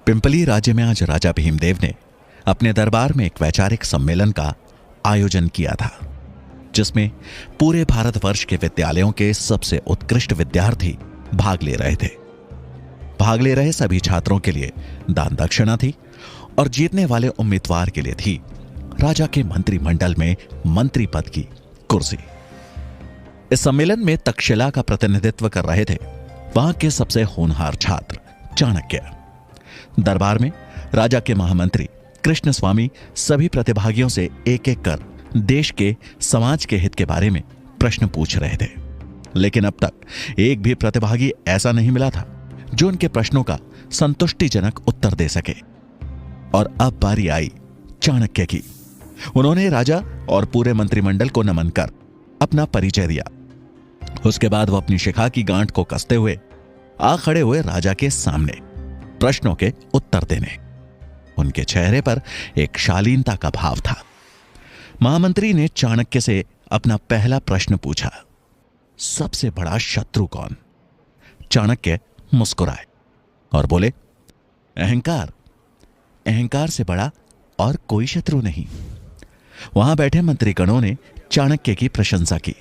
Pimply राज्य में आज राजा भीमदेव ने अपने दरबार में एक वैचारिक सम्मेलन का आयोजन किया था, जिसमें पूरे भारतवर्ष के विद्यालयों के सबसे उत्कृष्ट विद्यार्थी भाग ले रहे थे। भाग ले रहे सभी छात्रों के लिए दान दक्षिणा थी और जीतने वाले उम्मीदवार के लिए थी राजा के मंत्रिमंडल में मंत्री पद की कुर्सी। इस सम्मेलन में तक्षशिला का प्रतिनिधित्व कर रहे थे वहां के सबसे होनहार छात्र चाणक्य। दरबार में राजा के महामंत्री कृष्ण स्वामी सभी प्रतिभागियों से एक एक कर देश के समाज के हित के बारे में प्रश्न पूछ रहे थे, लेकिन अब तक एक भी प्रतिभागी ऐसा नहीं मिला था जो उनके प्रश्नों का संतुष्टिजनक उत्तर दे सके। और अब बारी आई चाणक्य की। उन्होंने राजा और पूरे मंत्रिमंडल को नमन कर अपना परिचय दिया। उसके बाद वो अपनी शिखा की गांठ को कसते हुए आ खड़े हुए राजा के सामने प्रश्नों के उत्तर देने। उनके चेहरे पर एक शालीनता का भाव था। महामंत्री ने चाणक्य से अपना पहला प्रश्न पूछा, सबसे बड़ा शत्रु कौन? चाणक्य मुस्कुराए और बोले, अहंकार। अहंकार से बड़ा और कोई शत्रु नहीं। वहां बैठे मंत्रीगणों ने चाणक्य की प्रशंसा की।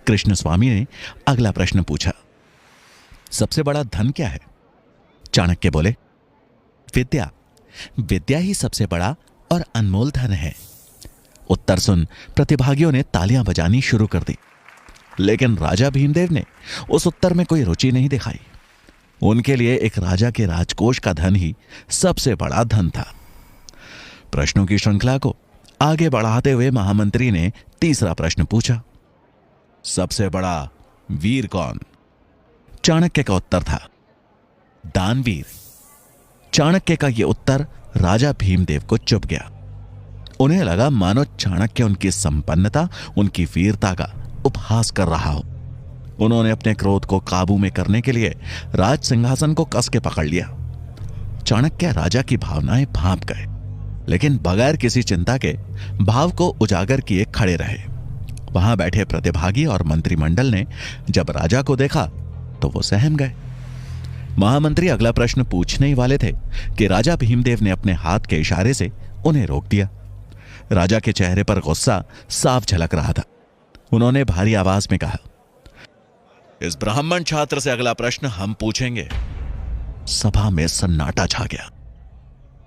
कृष्ण स्वामी ने अगला प्रश्न पूछा, सबसे बड़ा धन क्या है? चाणक्य बोले, विद्या। विद्या ही सबसे बड़ा और अनमोल धन है। उत्तर सुन प्रतिभागियों ने तालियां बजानी शुरू कर दी, लेकिन राजा भीमदेव ने उस उत्तर में कोई रुचि नहीं दिखाई। उनके लिए एक राजा के राजकोष का धन ही सबसे बड़ा धन था। प्रश्नों की श्रृंखला को आगे बढ़ाते हुए महामंत्री ने तीसरा प्रश्न पूछा, सबसे बड़ा वीर कौन? चाणक्य का उत्तर था, दानवीर। चाणक्य का यह उत्तर राजा भीमदेव को चुभ गया। उन्हें लगा मानो चाणक्य उनकी संपन्नता, उनकी वीरता का उपहास कर रहा हो। उन्होंने अपने क्रोध को काबू में करने के लिए राज सिंहासन को कस के पकड़ लिया। चाणक्य राजा की भावनाएं भांप गए, लेकिन बगैर किसी चिंता के भाव को उजागर किए खड़े रहे। वहां बैठे प्रतिभागी और मंत्रिमंडल ने जब राजा को देखा तो वो सहम गए। महामंत्री अगला प्रश्न पूछने ही वाले थे कि राजा भीमदेव ने अपने हाथ के इशारे से उन्हें रोक दिया। राजा के चेहरे पर गुस्सा साफ झलक रहा था। उन्होंने भारी आवाज में कहा, इस ब्राह्मण छात्र से अगला प्रश्न हम पूछेंगे। सभा में सन्नाटा छा गया।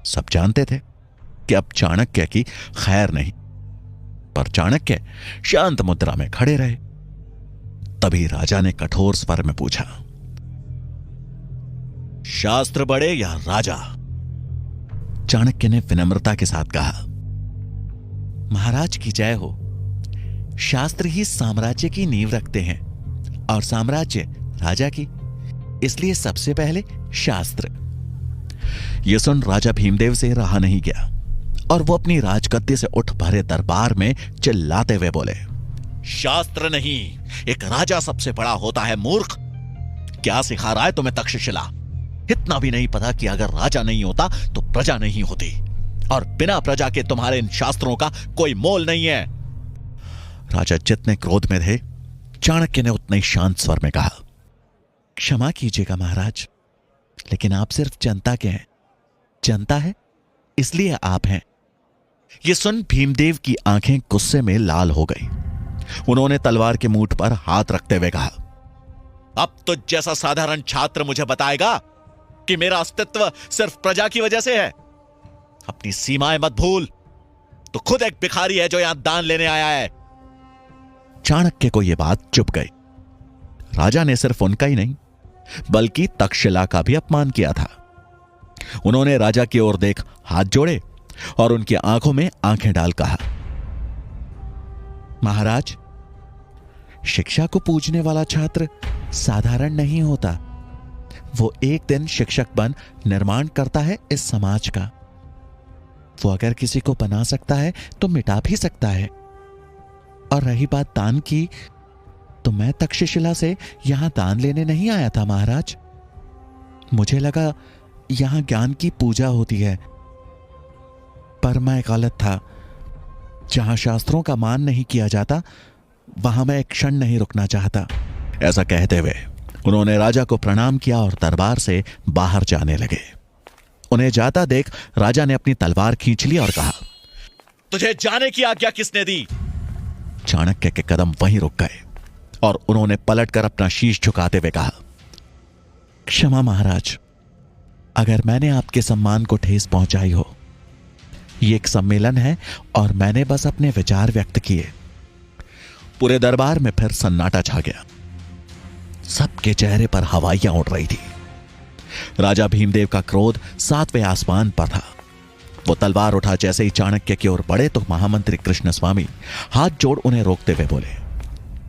सब जानते थे कि अब चाणक्य की खैर नहीं, पर चाणक्य शांत मुद्रा में खड़े रहे। तभी राजा ने कठोर स्वर में पूछा, शास्त्र बड़े या राजा? चाणक्य ने विनम्रता के साथ कहा, महाराज की जय हो। शास्त्र ही साम्राज्य की नींव रखते हैं और साम्राज्य राजा की, इसलिए सबसे पहले शास्त्र। यह सुन राजा भीमदेव से रहा नहीं गया और वो अपनी राजगद्दी से उठ भरे दरबार में चिल्लाते हुए बोले, शास्त्र नहीं, एक राजा सबसे बड़ा होता है, मूर्ख। क्या सिखा रहा है तुम्हें तक्षशिला? इतना भी नहीं पता कि अगर राजा नहीं होता तो प्रजा नहीं होती, और बिना प्रजा के तुम्हारे इन शास्त्रों का कोई मोल नहीं है। राजा जितने क्रोध में थे, चाणक्य ने उतने ही शांत स्वर में कहा, क्षमा कीजिएगा महाराज, लेकिन आप सिर्फ जनता के हैं। जनता है इसलिए आप हैं। यह सुन भीमदेव की आंखें गुस्से में लाल हो गई। उन्होंने तलवार के मूठ पर हाथ रखते हुए कहा, अब तो जैसा साधारण छात्र मुझे बताएगा कि मेरा अस्तित्व सिर्फ प्रजा की वजह से है? अपनी सीमाएं मत भूल, तो खुद एक भिखारी है जो यहां दान लेने आया है। चाणक्य को यह बात चुभ गई। राजा ने सिर्फ उनका ही नहीं बल्कि तक्षशिला का भी अपमान किया था। उन्होंने राजा की ओर देख हाथ जोड़े और उनकी आंखों में आंखें डाल कहा, महाराज, शिक्षा को पूजने वाला छात्र साधारण नहीं होता। वो एक दिन शिक्षक बन निर्माण करता है इस समाज का। वो अगर किसी को बना सकता है तो मिटा भी सकता है। और रही बात दान की, तो मैं तक्षशिला से यहां दान लेने नहीं आया था महाराज। मुझे लगा यहां ज्ञान की पूजा होती है, पर मैं गलत था। जहां शास्त्रों का मान नहीं किया जाता, वहां मैं एक क्षण नहीं रुकना चाहता। ऐसा कहते हुए उन्होंने राजा को प्रणाम किया और दरबार से बाहर जाने लगे। उन्हें जाता देख राजा ने अपनी तलवार खींच ली और कहा, तुझे जाने की आज्ञा किसने दी? चाणक्य के कदम वहीं रुक गए और उन्होंने पलटकर अपना शीश झुकाते हुए कहा, क्षमा महाराज, अगर मैंने आपके सम्मान को ठेस पहुंचाई हो। ये एक सम्मेलन है और मैंने बस अपने विचार व्यक्त किए। पूरे दरबार में फिर सन्नाटा छा गया। सबके चेहरे पर हवाइयां उड़ रही थी। राजा भीमदेव का क्रोध 7वें आसमान पर था। वो तलवार उठा जैसे ही चाणक्य की ओर बढ़े तो महामंत्री कृष्ण स्वामी हाथ जोड़ उन्हें रोकते हुए बोले,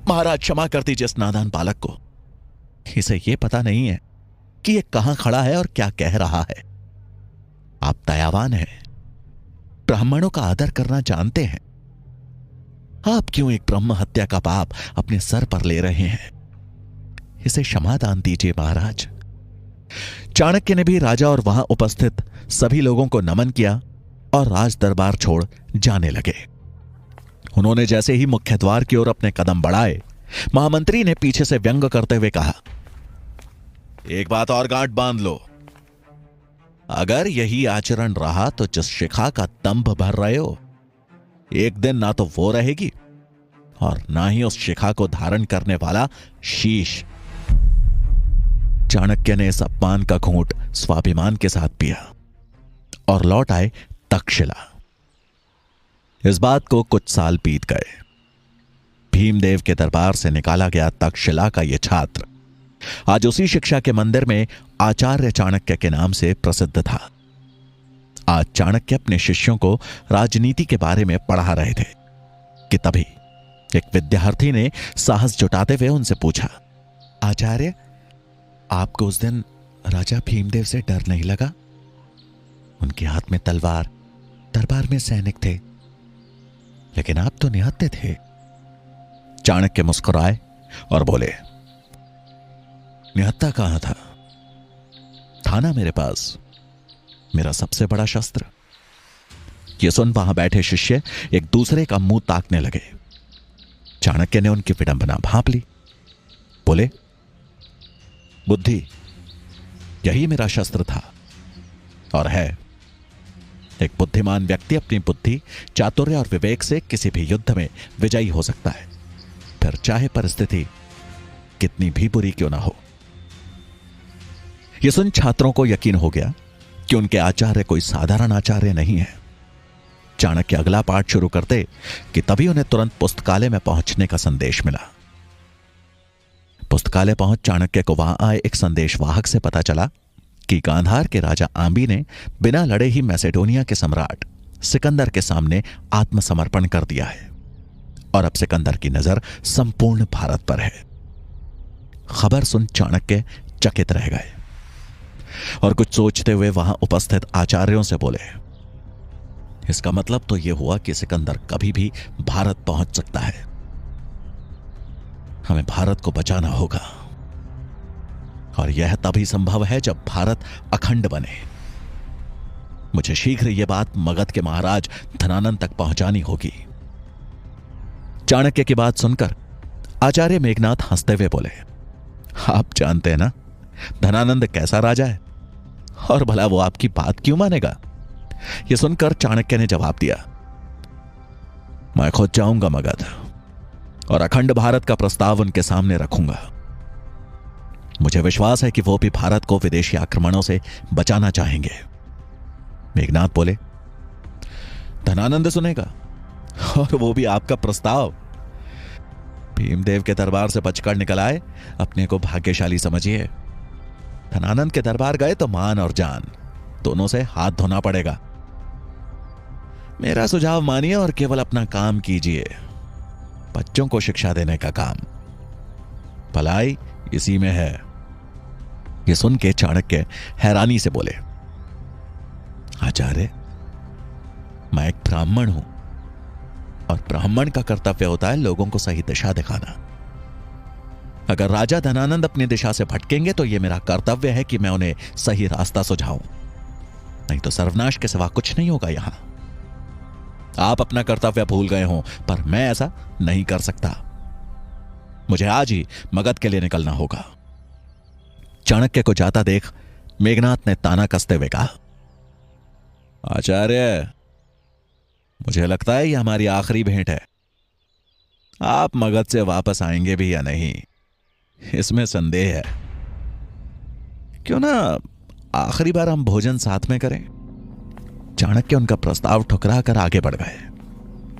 महाराज क्षमा कर दीजिए इस नादान बालक को। इसे यह पता नहीं है कि यह कहां खड़ा है और क्या कह रहा है। आप दयावान हैं, ब्राह्मणों का आदर करना जानते हैं। आप क्यों एक ब्रह्म हत्या का पाप अपने सर पर ले रहे हैं? इसे क्षमा दान दीजिए महाराज। चाणक्य ने भी राजा और वहां उपस्थित सभी लोगों को नमन किया और राज दरबार छोड़ जाने लगे। उन्होंने जैसे ही मुख्य द्वार की ओर अपने कदम बढ़ाए, महामंत्री ने पीछे से व्यंग करते हुए कहा, एक बात और गांठ बांध लो। अगर यही आचरण रहा तो जिस शिखा का दंभ भर रहे हो, एक दिन ना तो वो रहेगी और ना ही उस शिखा को धारण करने वाला शीश। चाणक्य ने इस अपमान का घूंट स्वाभिमान के साथ पिया और लौट आए तक्षशिला। इस बात को कुछ साल बीत गए। भीमदेव के दरबार से निकाला गया तक्षशिला का यह छात्र आज उसी शिक्षा के मंदिर में आचार्य चाणक्य के नाम से प्रसिद्ध था। आज चाणक्य अपने शिष्यों को राजनीति के बारे में पढ़ा रहे थे कि तभी एक विद्यार्थी ने साहस जुटाते हुए उनसे पूछा, आचार्य, आपको उस दिन राजा भीमदेव से डर नहीं लगा? उनके हाथ में तलवार, दरबार में सैनिक थे, लेकिन आप तो निहत्थे थे। चाणक्य मुस्कुराए और बोले, निहत्था कहां था ना मेरे पास, मेरा सबसे बड़ा शस्त्र। यह सुन वहां बैठे शिष्य एक दूसरे का मुंह ताकने लगे। चाणक्य ने उनकी विडंबना भांप ली। बोले, बुद्धि, यही मेरा शस्त्र था और है। एक बुद्धिमान व्यक्ति अपनी बुद्धि, चातुर्य और विवेक से किसी भी युद्ध में विजयी हो सकता है, फिर चाहे परिस्थिति कितनी भी बुरी क्यों ना हो। यह सुन छात्रों को यकीन हो गया कि उनके आचार्य कोई साधारण आचार्य नहीं है। चाणक्य अगला पाठ शुरू करते कि तभी उन्हें तुरंत पुस्तकालय में पहुंचने का संदेश मिला। पुस्तकालय पहुंच चाणक्य को वहां आए एक संदेशवाहक से पता चला कि गांधार के राजा आंबी ने बिना लड़े ही मैसेडोनिया के सम्राट सिकंदर के सामने आत्मसमर्पण कर दिया है और अब सिकंदर की नजर संपूर्ण भारत पर है। खबर सुन चाणक्य चकित रह गए और कुछ सोचते हुए वहां उपस्थित आचार्यों से बोले, इसका मतलब तो यह हुआ कि सिकंदर कभी भी भारत पहुंच सकता है। हमें भारत को बचाना होगा और यह तभी संभव है जब भारत अखंड बने। मुझे शीघ्र यह बात मगध के महाराज धनानंद तक पहुंचानी होगी। चाणक्य की बात सुनकर आचार्य मेघनाथ हंसते हुए बोले, आप जानते हैं ना धनानंद कैसा राजा है और भला वो आपकी बात क्यों मानेगा? यह सुनकर चाणक्य ने जवाब दिया, मैं खुद जाऊंगा मगध और अखंड भारत का प्रस्ताव उनके सामने रखूंगा। मुझे विश्वास है कि वो भी भारत को विदेशी आक्रमणों से बचाना चाहेंगे। मेघनाथ बोले, धनानंद सुनेगा और वो भी आपका प्रस्ताव? भीमदेव के दरबार से बचकर निकल आए, अपने को भाग्यशाली समझिए। धनानंद के दरबार गए तो मान और जान दोनों से हाथ धोना पड़ेगा। मेरा सुझाव मानिए और केवल अपना काम कीजिए, बच्चों को शिक्षा देने का काम। भलाई इसी में है। यह सुन के चाणक्य हैरानी से बोले, आचार्य, मैं एक ब्राह्मण हूं और ब्राह्मण का कर्तव्य होता है लोगों को सही दिशा दिखाना। अगर राजा धनानंद अपनी दिशा से भटकेंगे तो यह मेरा कर्तव्य है कि मैं उन्हें सही रास्ता सुझाऊं, नहीं तो सर्वनाश के सिवा कुछ नहीं होगा यहां। आप अपना कर्तव्य भूल गए हों, पर मैं ऐसा नहीं कर सकता। मुझे आज ही मगध के लिए निकलना होगा। चाणक्य को जाता देख मेघनाथ ने ताना कसते हुए कहा, आचार्य, मुझे लगता है ये हमारी आखिरी भेंट है। आप मगध से वापस आएंगे भी या नहीं, इसमें संदेह है। क्यों ना आखिरी बार हम भोजन साथ में करें। चाणक्य उनका प्रस्ताव ठुकरा कर आगे बढ़ गए।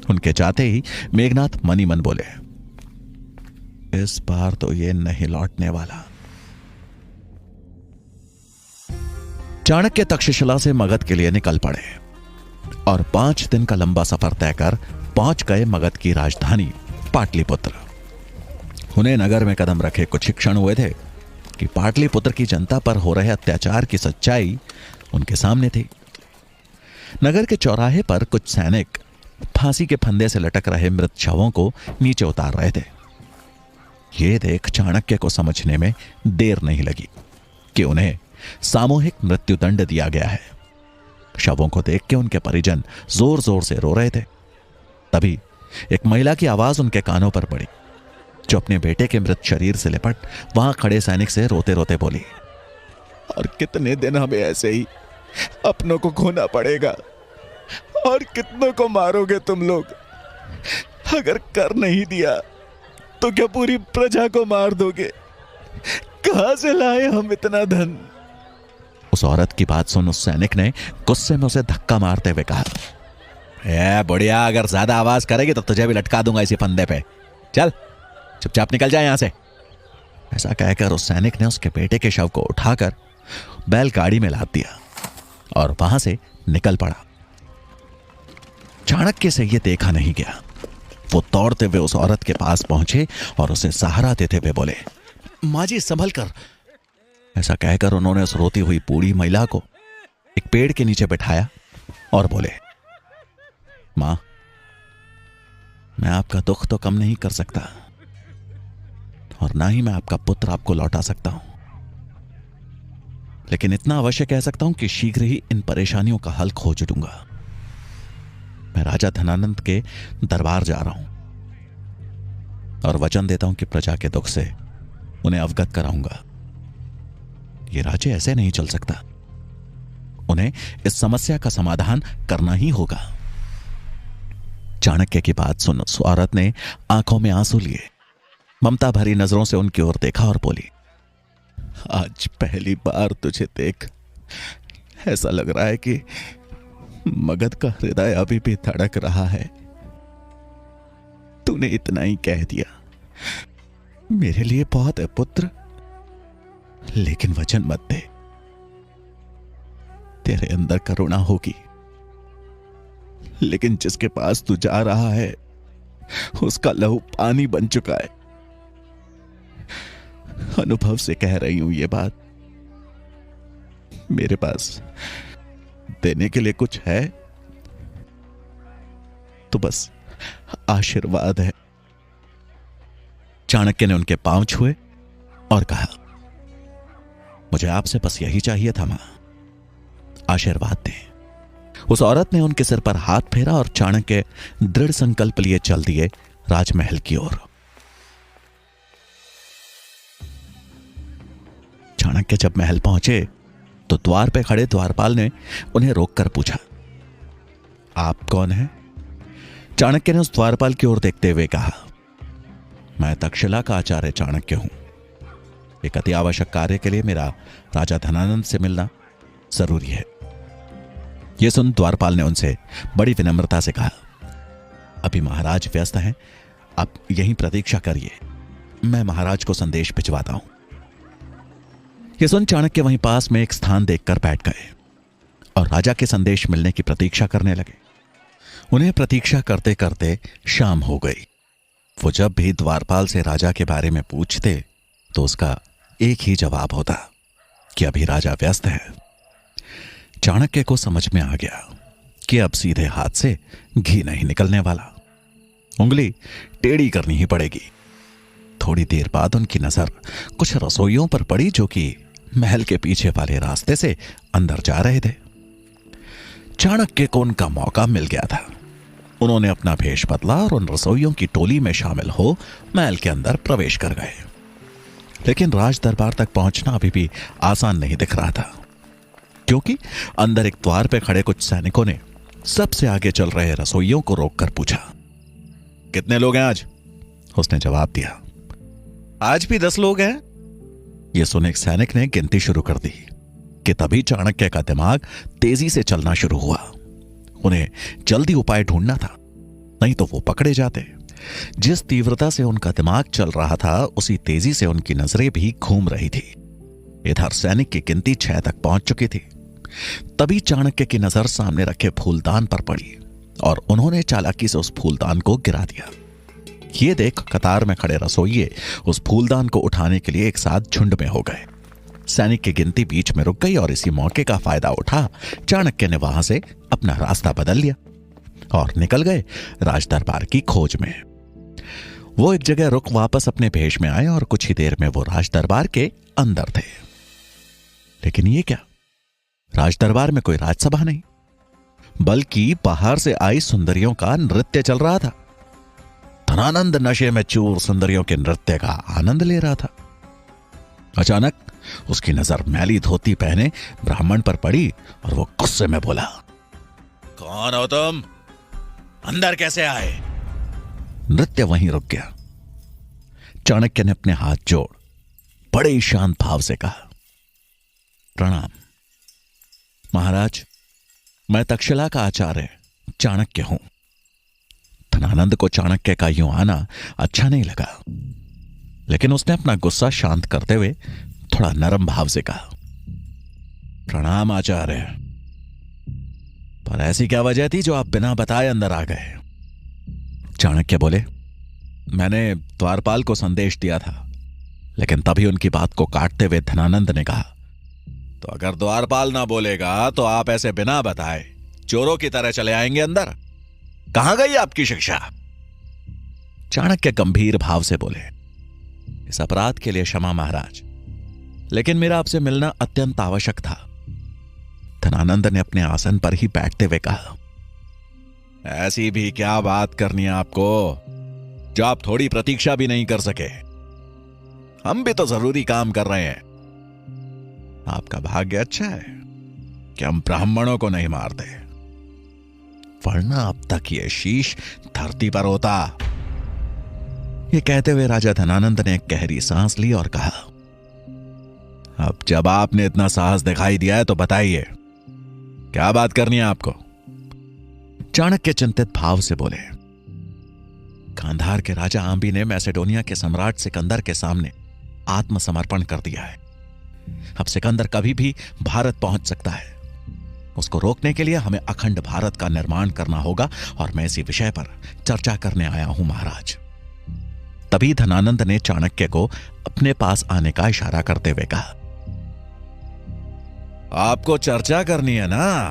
उनके जाते ही मेघनाथ मनी मन बोले, इस बार तो ये नहीं लौटने वाला। चाणक्य तक्षशिला से मगध के लिए निकल पड़े और 5 दिन का लंबा सफर तय कर पहुंच गए मगध की राजधानी पाटलिपुत्र। उन्हें नगर में कदम रखे कुछ ही क्षण हुए थे कि पाटलिपुत्र की जनता पर हो रहे अत्याचार की सच्चाई उनके सामने थी। नगर के चौराहे पर कुछ सैनिक फांसी के फंदे से लटक रहे मृत शवों को नीचे उतार रहे थे। ये देख चाणक्य को समझने में देर नहीं लगी कि उन्हें सामूहिक मृत्युदंड दिया गया है। शवों को देख के उनके परिजन जोर जोर से रो रहे थे। तभी एक महिला की आवाज उनके कानों पर पड़ी, जो अपने बेटे के मृत शरीर से लिपट वहां खड़े सैनिक से रोते रोते बोली, और कितने दिन हमें ऐसे ही अपनों को खोना पड़ेगा? और कितनों को मारोगे तुम लोग? अगर कर नहीं दिया तो क्या पूरी प्रजा को मार दोगे? कहां से लाए हम इतना धन? उस औरत की बात सुन उस सैनिक ने गुस्से में उसे धक्का मारते हुए कहा, ए बुढ़िया, अगर ज्यादा आवाज करेगी तो तुझे भी लटका दूंगा इसी फंदे पे। चल चुपचाप निकल जाए यहां से। ऐसा कहकर उस सैनिक ने उसके बेटे के शव को उठाकर बैलगाड़ी में लाद दिया और वहां से निकल पड़ा। चाणक्य से यह देखा नहीं गया। वो दौड़ते हुए उस औरत के पास पहुंचे और उसे सहारा देते हुए बोले, मां जी संभल कर। ऐसा कहकर उन्होंने उस रोती हुई बूढ़ी महिला को एक पेड़ के नीचे बैठाया और बोले, मां, मैं आपका दुख तो कम नहीं कर सकता और ना ही मैं आपका पुत्र आपको लौटा सकता हूं, लेकिन इतना अवश्य कह सकता हूं कि शीघ्र ही इन परेशानियों का हल खोज दूंगा। मैं राजा धनानंद के दरबार जा रहा हूं और वचन देता हूं कि प्रजा के दुख से उन्हें अवगत कराऊंगा। ये राज्य ऐसे नहीं चल सकता। उन्हें इस समस्या का समाधान करना ही होगा। चाणक्य की बात सुन उस औरत ने आंखों में आंसू लिए, ममता भरी नजरों से उनकी ओर देखा और बोली, आज पहली बार तुझे देख ऐसा लग रहा है कि मगध का हृदय अभी भी धड़क रहा है। तूने इतना ही कह दिया, मेरे लिए बहुत है पुत्र, लेकिन वचन मत दे, तेरे अंदर करुणा होगी, लेकिन जिसके पास तू जा रहा है उसका लहू पानी बन चुका है। अनुभव से कह रही हूं ये बात। मेरे पास देने के लिए कुछ है तो बस आशीर्वाद है। चाणक्य ने उनके पांव छुए और कहा, मुझे आपसे बस यही चाहिए था मां, आशीर्वाद दें। उस औरत ने उनके सिर पर हाथ फेरा और चाणक्य दृढ़ संकल्प लिए चल दिए राजमहल की ओर। चाणक्य जब महल पहुंचे तो द्वार पे खड़े द्वारपाल ने उन्हें रोककर पूछा, आप कौन हैं? चाणक्य ने उस द्वारपाल की ओर देखते हुए कहा, मैं तक्षशिला का आचार्य चाणक्य हूं। एक अति आवश्यक कार्य के लिए मेरा राजा धनानंद से मिलना जरूरी है। यह सुन द्वारपाल ने उनसे बड़ी विनम्रता से कहा, अभी महाराज व्यस्त हैं, आप यहीं प्रतीक्षा करिए, मैं महाराज को संदेश भिजवाता हूं। यह सुन चाणक्य वहीं पास में एक स्थान देखकर बैठ गए और राजा के संदेश मिलने की प्रतीक्षा करने लगे। उन्हें प्रतीक्षा करते करते शाम हो गई। वो जब भी द्वारपाल से राजा के बारे में पूछते तो उसका एक ही जवाब होता कि अभी राजा व्यस्त है। चाणक्य को समझ में आ गया कि अब सीधे हाथ से घी नहीं निकलने वाला, उंगली टेढ़ी करनी ही पड़ेगी। थोड़ी देर बाद उनकी नजर कुछ रसोइयों पर पड़ी जो कि महल के पीछे वाले रास्ते से अंदर जा रहे थे। चाणक्य को उनका मौका मिल गया था। उन्होंने अपना भेष बदला और उन रसोइयों की टोली में शामिल हो महल के अंदर प्रवेश कर गए। लेकिन राज दरबार तक पहुंचना अभी भी आसान नहीं दिख रहा था। क्योंकि अंदर एक द्वार पे खड़े कुछ सैनिकों ने सबसे आगे चल रहे रसोइयों को रोककर पूछा, कितने लोग हैं आज? उसने जवाब दिया, आज भी 10 लोग हैं। यह सुन एक सैनिक ने गिनती शुरू कर दी कि तभी चाणक्य का दिमाग तेजी से चलना शुरू हुआ। उन्हें जल्दी उपाय ढूंढना था, नहीं तो वो पकड़े जाते। जिस तीव्रता से उनका दिमाग चल रहा था, उसी तेजी से उनकी नजरें भी घूम रही थी। इधर सैनिक की गिनती 6 तक पहुंच चुकी थी। तभी चाणक्य की नजर सामने रखे फूलदान पर पड़ी और उन्होंने चालाकी से उस फूलदान को गिरा दिया। ये देख कतार में खड़े रसोइये उस फूलदान को उठाने के लिए एक साथ झुंड में हो गए। सैनिक की गिनती बीच में रुक गई और इसी मौके का फायदा उठा चाणक्य ने वहां से अपना रास्ता बदल लिया और निकल गए राजदरबार की खोज में। वो एक जगह रुक वापस अपने भेष में आए और कुछ ही देर में वो राजदरबार के अंदर थे। लेकिन ये क्या, राजदरबार में कोई राजसभा नहीं, बल्कि बाहर से आई सुंदरियों का नृत्य चल रहा था। धनानंद नशे में चूर सुंदरियों के नृत्य का आनंद ले रहा था। अचानक उसकी नजर मैली धोती पहने ब्राह्मण पर पड़ी और वो गुस्से में बोला, कौन हो तुम? अंदर कैसे आए? नृत्य वहीं रुक गया। चाणक्य ने अपने हाथ जोड़ बड़े ही शांत भाव से कहा, प्रणाम महाराज, मैं तक्षशिला का आचार्य चाणक्य हूं। धनानंद को चाणक्य का यूं आना अच्छा नहीं लगा, लेकिन उसने अपना गुस्सा शांत करते हुए थोड़ा नरम भाव से कहा, प्रणाम आचार्य, पर ऐसी क्या वजह थी जो आप बिना बताए अंदर आ गए? चाणक्य बोले, मैंने द्वारपाल को संदेश दिया था। लेकिन तभी उनकी बात को काटते हुए धनानंद ने कहा, तो अगर द्वारपाल ना बोलेगा तो आप ऐसे बिना बताए चोरों की तरह चले आएंगे अंदर? कहां गई आपकी शिक्षा? चाणक्य गंभीर भाव से बोले, इस अपराध के लिए क्षमा महाराज, लेकिन मेरा आपसे मिलना अत्यंत आवश्यक था। धनानंद ने अपने आसन पर ही बैठते हुए कहा, ऐसी भी क्या बात करनी है आपको जो आप थोड़ी प्रतीक्षा भी नहीं कर सके? हम भी तो जरूरी काम कर रहे हैं। आपका भाग्य अच्छा है कि हम ब्राह्मणों को नहीं मारते, वरना अब तक ये शीश धरती पर होता। ये कहते हुए राजा धनानंद ने एक गहरी सांस ली और कहा, अब जब आपने इतना साहस दिखाई दिया है तो बताइए, क्या बात करनी है आपको? चाणक्य चिंतित भाव से बोले, गांधार के राजा आंबी ने मैसेडोनिया के सम्राट सिकंदर के सामने आत्मसमर्पण कर दिया है। अब सिकंदर कभी भी भारत पहुंच सकता है। उसको रोकने के लिए हमें अखंड भारत का निर्माण करना होगा और मैं इसी विषय पर चर्चा करने आया हूं महाराज। तभी धनानंद ने चाणक्य को अपने पास आने का इशारा करते हुए कहा, आपको चर्चा करनी है ना,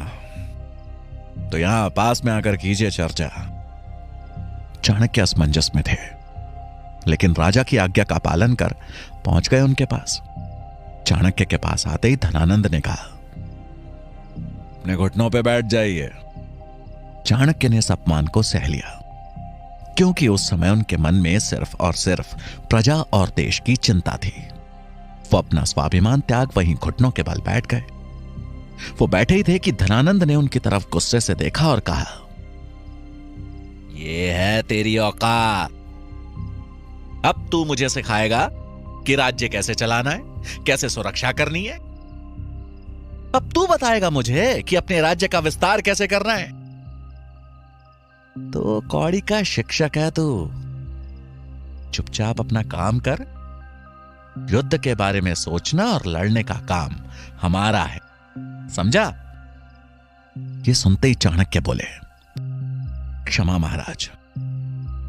तो यहां पास में आकर कीजिए चर्चा। चाणक्य असमंजस में थे, लेकिन राजा की आज्ञा का पालन कर पहुंच गए उनके पास। चाणक्य के पास आते ही धनानंद ने कहा, अपने घुटनों पे बैठ जाइए। चाणक्य ने इस अपमान को सह लिया, क्योंकि उस समय उनके मन में सिर्फ और सिर्फ प्रजा और देश की चिंता थी। वो अपना स्वाभिमान त्याग वहीं घुटनों के बल बैठ गए। वो बैठे ही थे कि धनानंद ने उनकी तरफ गुस्से से देखा और कहा, ये है तेरी औकात। अब तू मुझे सिखाएगा कि राज्य कैसे चलाना है, कैसे सुरक्षा करनी है। अब तू बताएगा मुझे कि अपने राज्य का विस्तार कैसे करना है। तो कौड़ी का शिक्षक है तू, चुपचाप अपना काम कर। युद्ध के बारे में सोचना और लड़ने का काम हमारा है, समझा? ये सुनते ही चाणक्य बोले, क्षमा महाराज,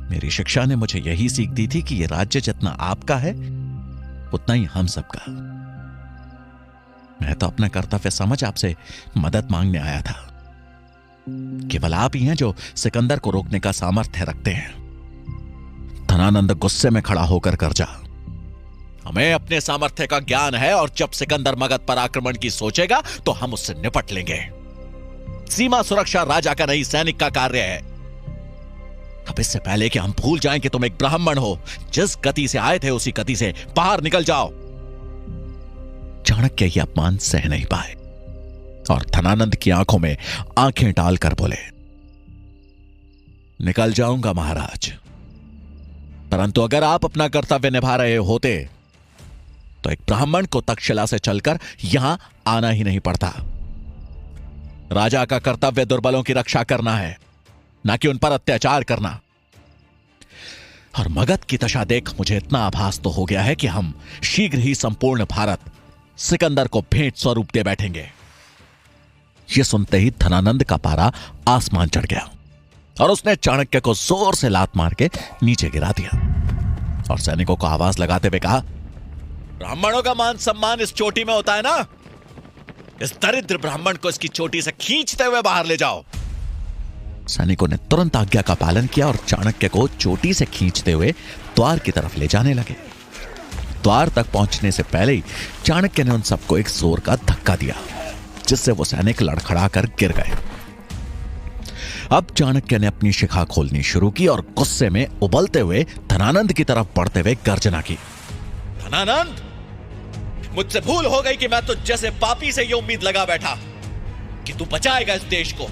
मेरी शिक्षा ने मुझे यही सीख दी थी कि यह राज्य जितना आपका है उतना ही हम सबका। मैं तो अपना कर्तव्य समझ आपसे मदद मांगने आया था। केवल आप ही हैं जो सिकंदर को रोकने का सामर्थ्य रखते हैं। धनानंद गुस्से में खड़ा होकर गरजा, हमें अपने सामर्थ्य का ज्ञान है और जब सिकंदर मगध पर आक्रमण की सोचेगा तो हम उससे निपट लेंगे। सीमा सुरक्षा राजा का नहीं, सैनिक का कार्य है। अब इससे पहले कि हम भूल जाएं कि तुम एक ब्राह्मण हो, जिस गति से आए थे उसी गति से बाहर निकल जाओ। चाणक्य ये अपमान सह नहीं पाए। और धनानंद की आंखों में आंखें डालकर बोले, निकल जाऊंगा महाराज, परंतु अगर आप अपना कर्तव्य निभा रहे होते तो एक ब्राह्मण को तक्षशिला से चलकर यहां आना ही नहीं पड़ता। राजा का कर्तव्य दुर्बलों की रक्षा करना है, ना कि उन पर अत्याचार करना। और मगध की दशा देख मुझे इतना आभास तो हो गया है कि हम शीघ्र ही संपूर्ण भारत सिकंदर को भेंट स्वरूप दे बैठेंगे। यह सुनते ही धनानंद का पारा आसमान चढ़ गया और उसने चाणक्य को जोर से लात मार के नीचे गिरा दिया और सैनिकों को आवाज लगाते हुए कहा, ब्राह्मणों का मान सम्मान इस चोटी में होता है ना? इस दरिद्र ब्राह्मण को इसकी चोटी से खींचते हुए बाहर ले जाओ। सैनिकों ने तुरंत आज्ञा का पालन किया और चाणक्य को चोटी से खींचते हुए द्वार की तरफ ले जाने लगे। द्वार तक पहुंचने से पहले ही चाणक्य ने उन सबको एक जोर का धक्का दिया, जिससे वो सैनिक लड़खड़ाकर गिर गए। अब चाणक्य ने अपनी शिखा खोलनी शुरू की और गुस्से में उबलते हुए धनानंद की तरफ बढ़ते हुए गर्जना की, धनानंद, मुझसे भूल हो गई कि मैं तो जैसे पापी से यह उम्मीद लगा बैठा कि तू बचाएगा इस देश को।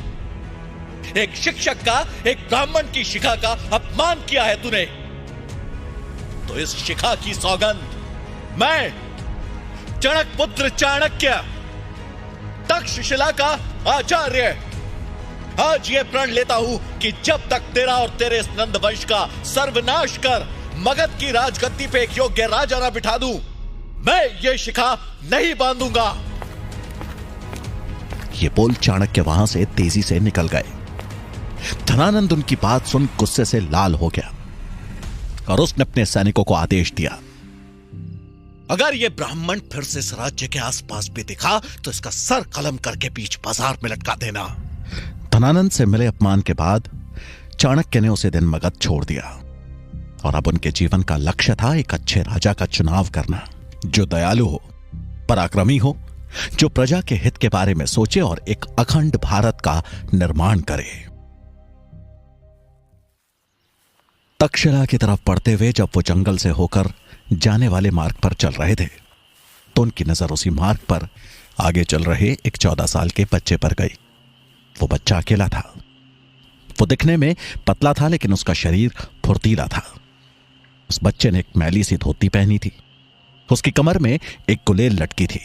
एक शिक्षक का, एक ब्राह्मण की शिखा का अपमान किया है तूने, तो इस शिखा की सौगंध मैं चणक पुत्र चाणक्य, तक्षशिला का आचार्य, आज यह प्रण लेता हूं कि जब तक तेरा और तेरे इस नंद वंश का सर्वनाश कर मगध की राजगद्दी पे एक योग्य राजा ना बिठा दूं, मैं ये शिखा नहीं बांधूंगा। ये बोल चाणक्य वहां से तेजी से निकल गए। धनानंद उनकी बात सुन गुस्से से लाल हो गया और उसने अपने सैनिकों को आदेश दिया, अगर यह ब्राह्मण फिर से इस राज्य के आसपास भी दिखा तो इसका सर कलम करके बीच बाजार में लटका देना। धनानंद से मिले अपमान के बाद चाणक्य ने उसे दिन मगध छोड़ दिया और अब उनके जीवन का लक्ष्य था एक अच्छे राजा का चुनाव करना, जो दयालु हो, पराक्रमी हो, जो प्रजा के हित के बारे में सोचे और एक अखंड भारत का निर्माण करे। तक्षशिला की तरफ बढ़ते हुए जब वो जंगल से होकर जाने वाले मार्ग पर चल रहे थे तो उनकी नजर उसी मार्ग पर आगे चल रहे एक 14 साल के बच्चे पर गई। वो बच्चा अकेला था। वो दिखने में पतला था लेकिन उसका शरीर फुर्तीला था। उस बच्चे ने एक मैली सी धोती पहनी थी। उसकी कमर में एक गुलेल लटकी थी।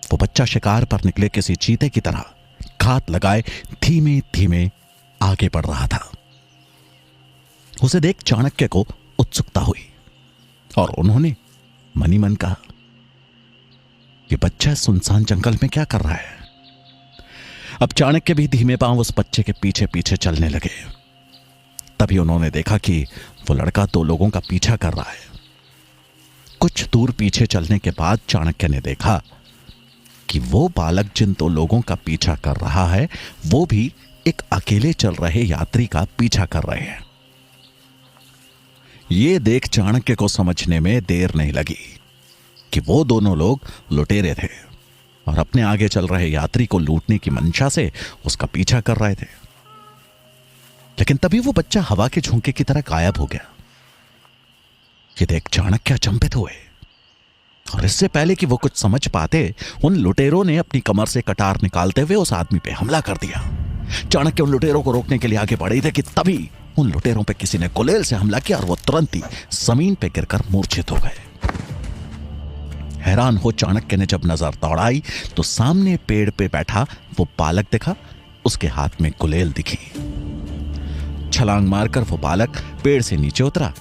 वो बच्चा शिकार पर निकले किसी चीते की तरह घात लगाए धीमे धीमे आगे बढ़ रहा था। उसे देख चाणक्य को उत्सुकता हुई और उन्होंने मनी मन कहा, यह बच्चा सुनसान जंगल में क्या कर रहा है? अब चाणक्य भी धीमे पांव उस बच्चे के पीछे पीछे चलने लगे। तभी उन्होंने देखा कि वो लड़का 2 लोगों का पीछा कर रहा है। कुछ दूर पीछे चलने के बाद चाणक्य ने देखा कि वो बालक जिन 2 लोगों का पीछा कर रहा है वो भी एक अकेले चल रहे यात्री का पीछा कर रहे हैं। ये देख चाणक्य को समझने में देर नहीं लगी कि वो दोनों लोग लुटेरे थे और अपने आगे चल रहे यात्री को लूटने की मंशा से उसका पीछा कर रहे थे। लेकिन तभी वो बच्चा हवा के झोंके की तरह गायब हो गया। ये देख चाणक्य अचंभित हुए और इससे पहले कि वो कुछ समझ पाते उन लुटेरों ने अपनी कमर से कटार निकालते हुए उस आदमी पे हमला कर दिया। चाणक्य उन लुटेरों को रोकने के लिए आगे बढ़े थे कि तभी उन लुटेरों पे किसी ने गुलेल से हमला किया और वो तुरंत ही जमीन पे गिरकर मूर्छित हो गए। हैरान हो चाणक्य ने जब नजर दौड़ाई तो सामने पेड़ पे बैठा वो बालक दिखा। उसके हाथ में गुलेल दिखी। छलांग मारकर वो बालक पेड़ से नीचे उतरा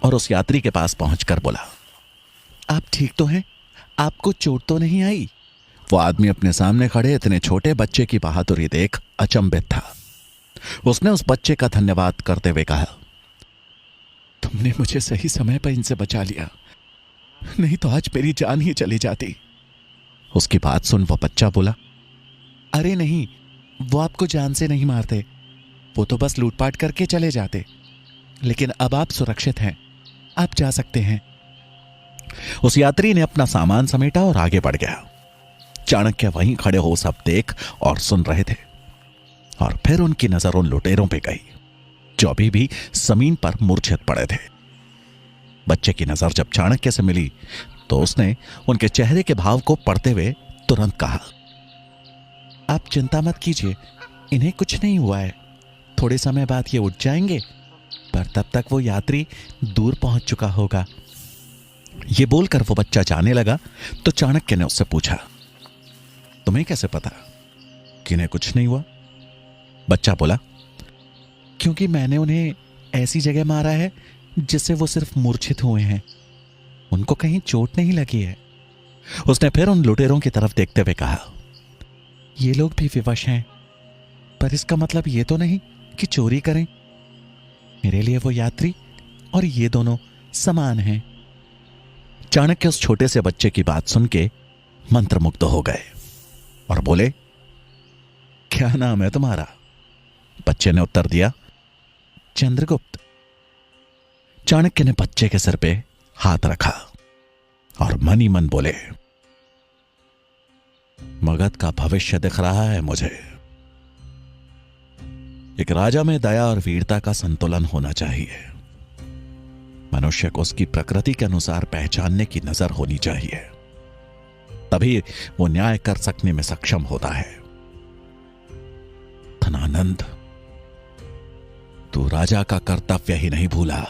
और उस यात्री के पास पहुंचकर बोला, आप ठीक तो हैं? आपको चोट तो नहीं आई? वो आदमी अपने सामने खड़े इतने छोटे बच्चे की बहादुरी देख अचंभित था। उसने उस बच्चे का धन्यवाद करते हुए कहा, तुमने मुझे सही समय पर इनसे बचा लिया, नहीं तो आज मेरी जान ही चली जाती। उसकी बात सुन वो बच्चा बोला, अरे नहीं, वो आपको जान से नहीं मारते, वो तो बस लूटपाट करके चले जाते। लेकिन अब आप सुरक्षित हैं, आप जा सकते हैं। उस यात्री ने अपना सामान समेटा और आगे बढ़ गया। चाणक्य वहीं खड़े हो सब देख और सुन रहे थे और फिर उनकी नजर उन लुटेरों पे गई जो अभी भी जमीन पर मूर्छित पड़े थे। बच्चे की नजर जब चाणक्य से मिली तो उसने उनके चेहरे के भाव को पढ़ते हुए तुरंत कहा, आप चिंता मत कीजिए, इन्हें कुछ नहीं हुआ है। थोड़े समय बाद ये उठ जाएंगे, पर तब तक वो यात्री दूर पहुंच चुका होगा। ये बोलकर वो बच्चा जाने लगा तो चाणक्य ने उससे पूछा, तुम्हें कैसे पता कि इन्हें कुछ नहीं हुआ? बच्चा बोला, क्योंकि मैंने उन्हें ऐसी जगह मारा है जिससे वो सिर्फ मूर्छित हुए हैं, उनको कहीं चोट नहीं लगी है। उसने फिर उन लुटेरों की तरफ देखते हुए कहा, ये लोग भी विवश हैं, पर इसका मतलब ये तो नहीं कि चोरी करें। मेरे लिए वो यात्री और ये दोनों समान हैं। चाणक्य उस छोटे से बच्चे की बात सुन के मंत्रमुग्ध हो गए और बोले, क्या नाम है तुम्हारा? बच्चे ने उत्तर दिया, चंद्रगुप्त। चाणक्य ने बच्चे के सिर पे हाथ रखा और मन ही मन बोले, मगध का भविष्य दिख रहा है मुझे। एक राजा में दया और वीरता का संतुलन होना चाहिए। मनुष्य को उसकी प्रकृति के अनुसार पहचानने की नजर होनी चाहिए, तभी वो न्याय कर सकने में सक्षम होता है। धनानंद, तू राजा का कर्तव्य ही नहीं भूला,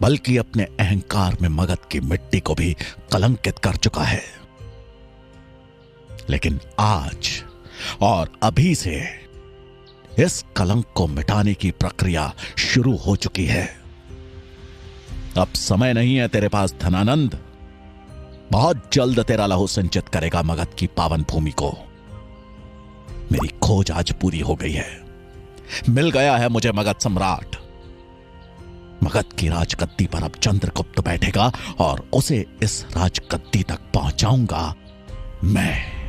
बल्कि अपने अहंकार में मगध की मिट्टी को भी कलंकित कर चुका है। लेकिन आज और अभी से इस कलंक को मिटाने की प्रक्रिया शुरू हो चुकी है। अब समय नहीं है तेरे पास धनानंद। बहुत जल्द तेरा लहू सिंचित करेगा मगध की पावन भूमि को। मेरी खोज आज पूरी हो गई है। मिल गया है मुझे मगध सम्राट। मगध की राजगद्दी पर अब चंद्रगुप्त बैठेगा और उसे इस राजगद्दी तक पहुंचाऊंगा मैं।